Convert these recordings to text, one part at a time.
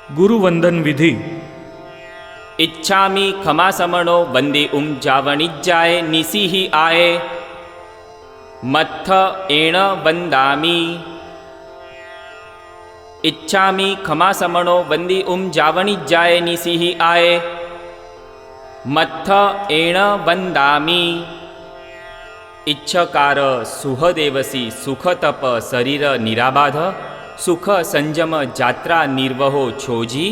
ગુરુવંદન વિધિ. इच्छामि खमासमणो वंदे जावणिज्जाय निसिहि आये मत्थ एण वंदामि। इच्छामि खमासमणो वंदे जावणिज्जाय निसिहि आये मत्थ एण वंदामि। इच्छकार सुहदेवसी सुखतप शरीर निराबाध सुख संयम जात्रा निर्वहो छोजी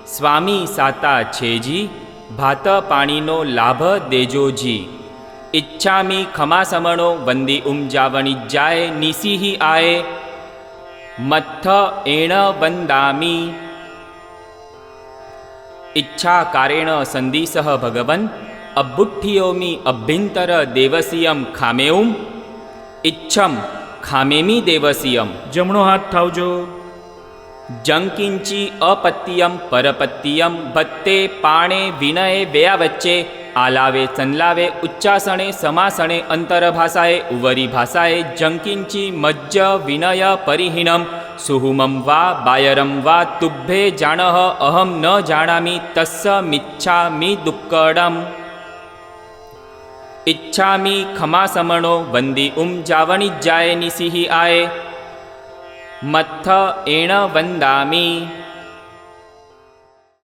स्वामी साता छेजी भात पाणीनो लाभ देजोजी। इच्छामि खमासमणो वंदे जावणिज्जाय निसिहि आये मत्थ एण वंदामि। इच्छाकारेण संदिसह भगवन् अब्बुठ्ठियोमि अभ्यंतर देवसीयम खामेऊम। इच्छम खामेमी देवसीयम। જમણો હાથ ઠાવજો. જંકિંચી અપત્યમ પરપત્યમ ભત્તે પાણે વિનયે વેયા વચ્ચે આલાવે સંલાવે ઉચ્ચાસણે સમાસણે અંતરભાષાએ ઉવરી ભાષાએ જંકિંચી મજ્જ વિનય પરિહીનમ સુહુમમ વા બાયરમ વા તુભ્ભે જાણહ અહમ ન જાણામિ તસ્સ મિચ્છામિ દુક્કડમ। इच्छामि खमासमणो वंदे जावणिज्जाय निसिहि आये मत्थ एण वंदामि।